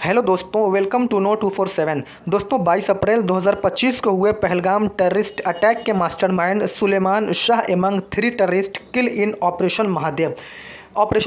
Hello दोस्तों, welcome to know 247। दोस्तों 22 अप्रैल 2025 को हुए पहलगाम टेररिस्ट अटैक के mastermind Suleman Shah among 3 terrorist kill in operation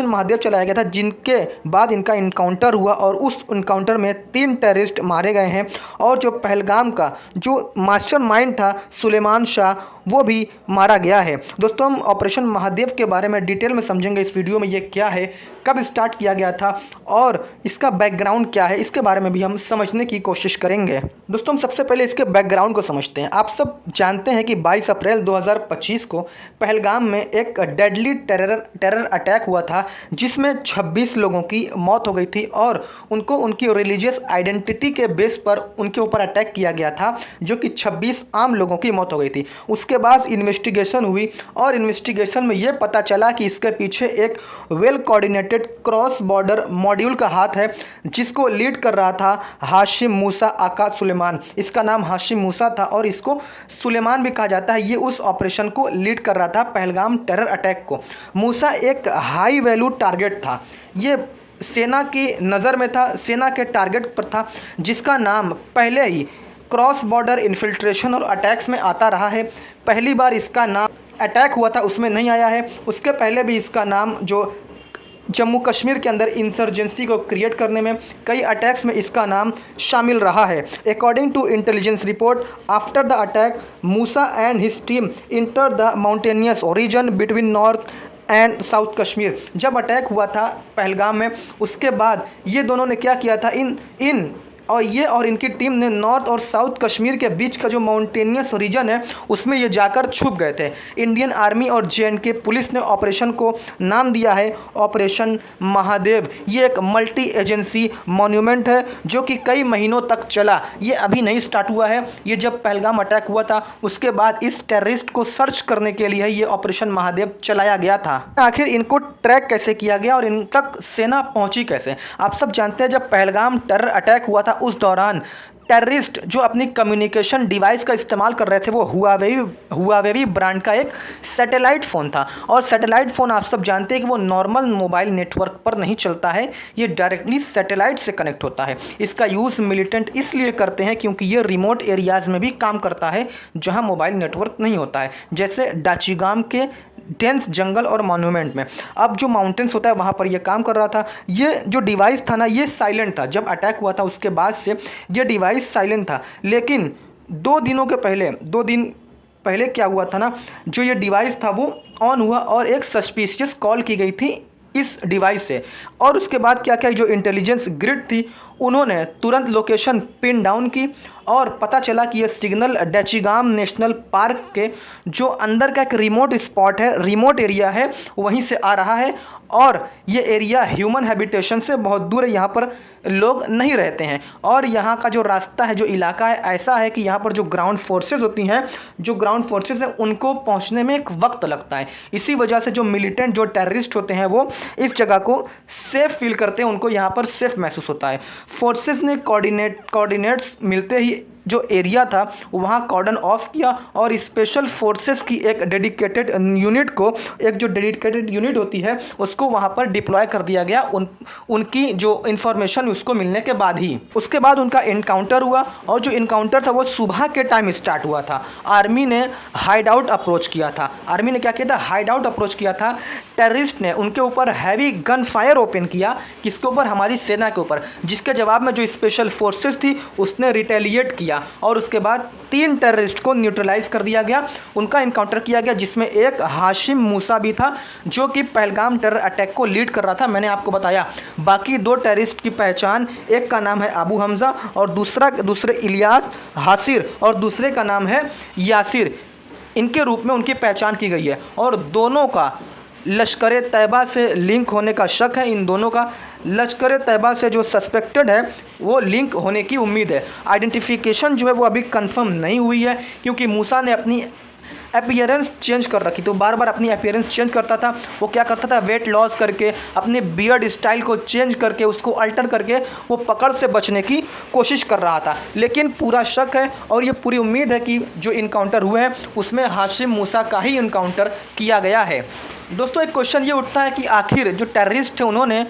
Mahadev चलाया गया था, जिनके बाद इनका इनकाउंटर हुआ और उस इनकाउंटर में 3 टेररिस्ट मारे गए हैं। और जो पहलगाम का जो मास्टरमाइंड था सुलेमान शाह, वो भी मारा गया है। दोस्तों हम ऑपरेशन महादेव के बारे में डिटेल में समझेंगे इस वीडियो में। ये क्या है, कब स्टार्ट किया गया था और इसका बैकग्राउंड क्या है, इसके बारे में भी हम समझने की कोशिश करेंगे। दोस्तों हम सबसे पहले इसके बैकग्राउंड को समझते हैं। आप सब जानते हैं कि 22 अप्रैल 2025 को पहलगाम में एक डेडली टेरर अटैक हुआ था, जिसमें 26 लोगों की मौत हो गई थी और उनको उनकी रिलीजियस आइडेंटिटी के बेस पर उनके ऊपर अटैक किया गया था, जो कि 26 आम लोगों की मौत हो गई थी। उसके बाद इन्वेस्टिगेशन हुई और इन्वेस्टिगेशन में ये पता चला कि इसके पीछे एक well coordinated cross border module का हाथ है, जिसको लीड कर रहा था हाशिम मूसा आका सुलेमान। इसका नाम हाशिम मूसा था और इसको सुलेमान भी कहा जाता है। ये उस ऑपरेशन को लीड कर रहा था, पहलगाम टेरर अटैक को। मूसा एक हाई वैल्यू टारगेट था, ये सेना की नज़र में था, सेना के टारगेट पर था, जिसका नाम पहले ही क्रॉस बॉर्डर इन्फिल्ट्रेशन और अटैक्स में आता रहा है। पहली बार इसका नाम अटैक हुआ था उसमें नहीं आया है, उसके पहले भी इसका नाम जो जम्मू कश्मीर के अंदर इंसर्जेंसी को क्रिएट करने में कई अटैक्स में इसका नाम शामिल रहा है। According to intelligence report, after the attack Musa and his team enter the mountainous region between north and south Kashmir. जब अटैक हुआ था पहलगाम में, उसके बाद ये दोनों ने क्या किया था, ये और इनकी टीम ने नॉर्थ और साउथ कश्मीर के बीच का जो माउंटेनियस रीजन है उसमें ये जाकर छुप गए थे। इंडियन आर्मी और JNK पुलिस ने ऑपरेशन को नाम दिया है ऑपरेशन महादेव। ये एक मल्टी एजेंसी मॉन्यूमेंट है जो कि कई महीनों तक चला, ये अभी नहीं स्टार्ट हुआ है। ये जब पहलगाम अटैक हुआ था उसके बाद इस टेररिस्ट को सर्च करने के लिए ये ऑपरेशन महादेव चलाया गया था। आखिर इनको ट्रैक कैसे किया गया और इन तक सेना पहुंची कैसे? आप सब जानते हैं जब पहलगाम टेरर अटैक हुआ था उस दौरान टेररिस्ट जो अपनी कम्युनिकेशन डिवाइस का इस्तेमाल कर रहे थे वो हुआवेई ब्रांड का एक सैटेलाइट फ़ोन था। और सैटेलाइट फ़ोन आप सब जानते हैं कि वो नॉर्मल मोबाइल नेटवर्क पर नहीं चलता है, ये डायरेक्टली सैटेलाइट से कनेक्ट होता है। इसका यूज़ मिलिटेंट इसलिए करते हैं क्योंकि ये रिमोट एरियाज़ में भी काम करता है जहाँ मोबाइल नेटवर्क नहीं होता है, जैसे डाचीगाम के डेंस जंगल और मॉन्यूमेंट में। अब जो माउंटेन्स होता है वहाँ पर ये काम कर रहा था। ये जो डिवाइस था ना, ये साइलेंट था। जब अटैक हुआ था उसके बाद से ये डिवाइस साइलेंट था, लेकिन 2 दिन पहले क्या हुआ था ना, जो ये डिवाइस था वो ऑन हुआ और एक सस्पिशियस कॉल की गई थी इस डिवाइस से। और उसके बाद क्या क्या जो इंटेलिजेंस ग्रिड थी उन्होंने तुरंत लोकेशन पिन डाउन की और पता चला कि ये सिग्नल डाचीगाम नेशनल पार्क के जो अंदर का एक रिमोट स्पॉट है, रिमोट एरिया है, वहीं से आ रहा है। और ये एरिया ह्यूमन हैबिटेशन से बहुत दूर है, यहाँ पर लोग नहीं रहते हैं। और यहाँ का जो रास्ता है, जो इलाका है, ऐसा है कि यहाँ पर जो ग्राउंड फोर्सेस होती हैं, जो ग्राउंड फोर्सेस हैं उनको पहुँचने में एक वक्त लगता है। इसी वजह से जो मिलिटेंट जो टेररिस्ट होते हैं वो इस जगह को सेफ़ फील करते हैं, उनको यहाँ पर सेफ़ महसूस होता है। फोर्सेस ने कोऑर्डिनेट्स मिलते ही जो एरिया था वहाँ कॉर्डन ऑफ किया और स्पेशल फोर्सेस की एक डेडिकेटेड यूनिट होती है उसको वहाँ पर डिप्लॉय कर दिया गया, उनकी जो इन्फॉर्मेशन उसको मिलने के बाद ही। उसके बाद उनका इनकाउंटर हुआ और जो इनकाउंटर था वो सुबह के टाइम स्टार्ट हुआ था। आर्मी ने हाइड आउट अप्रोच किया था। टेररिस्ट ने उनके ऊपर हैवी गन फायर ओपन किया, किसके ऊपर? हमारी सेना के ऊपर, जिसके जवाब में जो स्पेशल फोर्सेस थी उसने रिटेलिएट किया और उसके बाद 3 टेररिस्ट को न्यूट्रलाइज कर दिया गया। उनका इनकाउंटर किया गया, जिसमें एक हाशिम मूसा भी था जो कि पहलगाम टेरर अटैक को लीड कर रहा था, मैंने आपको बताया। बाकी 2 टेररिस्ट की पहचान, एक का नाम है अबू हमज़ा और दूसरे इलियास हासिर और दूसरे का नाम है यासिर। इनके रूप में उनकी पहचान की गई है और दोनों का लश्कर तैयबा से लिंक होने का शक है। इन दोनों का लश्कर तैयबा से जो सस्पेक्टेड है वो लिंक होने की उम्मीद है। आइडेंटिफिकेशन जो है वो अभी कंफर्म नहीं हुई है क्योंकि मूसा ने अपनी अपीयरेंस चेंज कर रखी, तो बार बार अपनी अपीयरेंस चेंज करता था। वो क्या करता था, वेट लॉस करके, अपने बियर्ड स्टाइल को चेंज करके, उसको अल्टर करके वो पकड़ से बचने की कोशिश कर रहा था। लेकिन पूरा शक है और ये पूरी उम्मीद है कि जो इनकाउंटर हुए हैं उसमें हाशिम मूसा का ही इनकाउंटर किया गया है। दोस्तों एक क्वेश्चन ये उठता है कि आखिर जो टेररिस्ट थे उन्होंने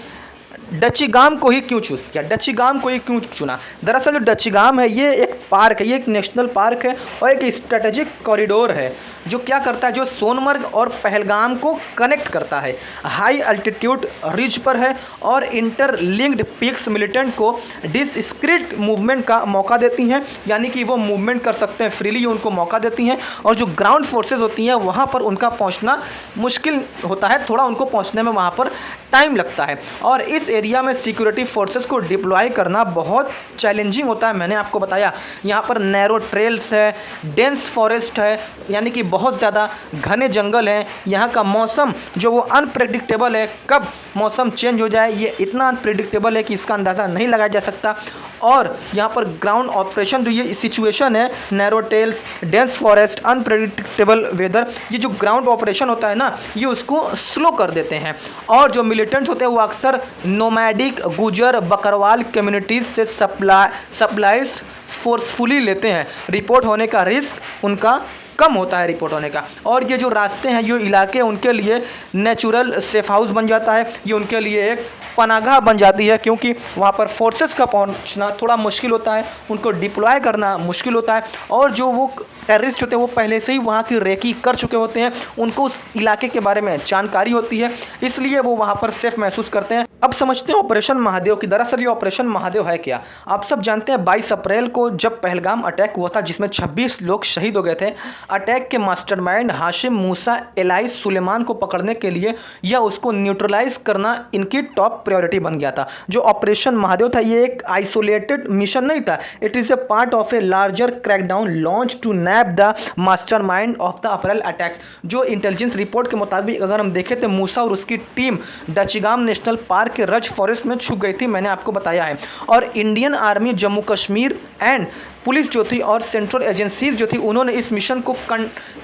डचीगाम को ही क्यों चूज़ किया, डचीगाम को ही क्यों चुना? दरअसल जो डचीगाम है ये एक पार्क है, ये एक नेशनल पार्क है और एक स्ट्रेटेजिक कॉरिडोर है जो क्या करता है, जो सोनमर्ग और पहलगाम को कनेक्ट करता है। हाई अल्टीट्यूड रिज पर है और इंटरलिंक्ड पीक्स मिलिटेंट को डिस्क्रीट मूवमेंट का मौका देती हैं, यानी कि वो मूवमेंट कर सकते हैं फ्रीली, उनको मौका देती हैं। और जो ग्राउंड फोर्सेज होती हैं वहाँ पर उनका पहुँचना मुश्किल होता है, थोड़ा उनको पहुँचने में वहाँ पर टाइम लगता है। और इस एरिया में सिक्योरिटी फोर्सेस को डिप्लॉय करना बहुत चैलेंजिंग होता है। मैंने आपको बताया यहाँ पर नैरो ट्रेल्स है, डेंस फॉरेस्ट है, यानी कि बहुत ज़्यादा घने जंगल हैं। यहाँ का मौसम जो वो अनप्रेडिक्टेबल है, कब मौसम चेंज हो जाए ये इतना अनप्रेडिक्टेबल है कि इसका अंदाज़ा नहीं लगाया जा सकता। और यहाँ पर ग्राउंड ऑपरेशन जो ये सिचुएशन है, narrow trails, dense forest, unpredictable weather, ये जो ग्राउंड ऑपरेशन होता है ना, ये उसको स्लो कर देते हैं। और जो मिलिटेंट्स होते हैं वो अक्सर नोमैडिक, गुजर, बकरवाल कम्युनिटीज़ से सप्लाइज फोर्सफुली लेते हैं। रिपोर्ट होने का रिस्क उनका कम होता है, रिपोर्ट होने का। और ये जो रास्ते हैं, जो इलाके, उनके लिए नेचुरल सेफ हाउस बन जाता है, ये उनके लिए एक पनागाह बन जाती है, क्योंकि वहाँ पर फोर्सेस का पहुँचना थोड़ा मुश्किल होता है, उनको डिप्लॉय करना मुश्किल होता है। और जो वो टेररिस्ट होते हैं वो पहले से ही वहाँ की रेकी कर चुके होते हैं, उनको उस इलाके के बारे में जानकारी होती है, इसलिए वो वहाँ पर सेफ महसूस करते हैं। अब समझते हैं ऑपरेशन महादेव की। दरअसल ये ऑपरेशन महादेव है क्या? आप सब जानते हैं 22 अप्रैल को जब पहलगाम अटैक हुआ था जिसमें 26 लोग शहीद हो गए थे, अटैक के मास्टरमाइंड हाशिम मूसा एलाइस सुलेमान को पकड़ने के लिए या उसको न्यूट्रलाइज करना इनकी टॉप प्रायोरिटी बन गया था। जो ऑपरेशन महादेव था ये एक आइसोलेटेड मिशन नहीं था, it is a part of a larger crackdown launch to nab the mastermind of the April attacks. जो इंटेलिजेंस रिपोर्ट के मुताबिक अगर हम देखें तो मूसा और उसकी टीम डचीगाम नेशनल पार्क के रज फॉरेस्ट में छुप गई थी, मैंने आपको बताया है। और Indian army, Jammu Kashmir and police जो थी और सेंट्रल एजेंसीज जो थी, उन्होंने इस मिशन को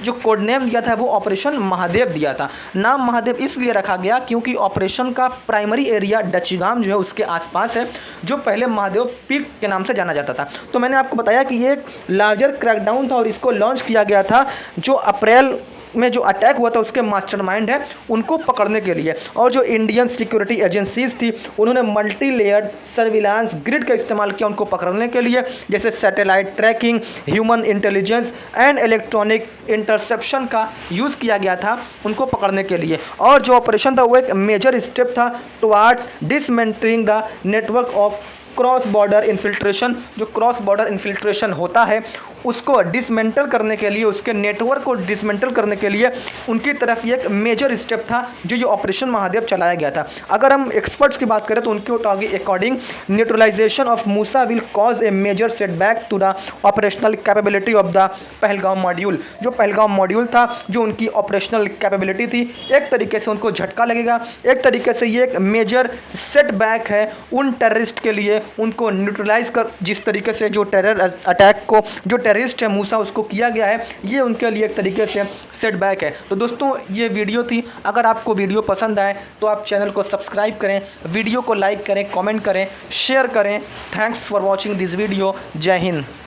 जो कोड नेम दिया था वो ऑपरेशन महादेव दिया था। नाम महादेव इसलिए रखा गया क्योंकि ऑपरेशन का प्राइमरी एरिया डचीगाम जो है उसके आसपास है, जो पहले महादेव पीक के नाम से जाना जाता था। तो मैंने आपको बताया कि ये एक लार्जर क्रैकडाउन था और इसको लॉन्च किया गया था जो अप्रैल में जो अटैक हुआ था उसके मास्टरमाइंड है उनको पकड़ने के लिए। और जो इंडियन सिक्योरिटी एजेंसीज थी उन्होंने मल्टी लेयर्ड सर्विलांस ग्रिड का इस्तेमाल किया उनको पकड़ने के लिए, जैसे satellite trekking, human intelligence and electronic interception का यूज़ किया गया था उनको पकड़ने के लिए। और जो ऑपरेशन था वो एक मेजर स्टेप था towards dismantling the network of cross border infiltration. जो क्रॉस बॉर्डर इन्फिल्ट्रेशन होता है उसको डिसमेंटल करने के लिए, उसके नेटवर्क को डिसमेंटल करने के लिए उनकी तरफ ये एक मेजर स्टेप था जो ये ऑपरेशन महादेव चलाया गया था। अगर हम एक्सपर्ट्स की बात करें तो उनके according neutralisation of Musa will cause a major setback to the operational capability of the Pahalgam module. जो पहलगाम मॉड्यूल था, जो उनकी ऑपरेशनल कैपेबिलिटी थी, एक तरीके से उनको झटका लगेगा, एक तरीके से ये एक मेजर सेटबैक है उन टेररिस्ट के लिए, उनको न्यूट्रलाइज कर, जिस तरीके से जो टेरर अटैक को जो टेररिस्ट है मूसा उसको किया गया है, ये उनके लिए एक तरीके से सेटबैक है। तो दोस्तों ये वीडियो थी, अगर आपको वीडियो पसंद आए तो आप चैनल को सब्सक्राइब करें, वीडियो को लाइक करें, कमेंट करें, शेयर करें। Thanks for watching this video. जय हिंद।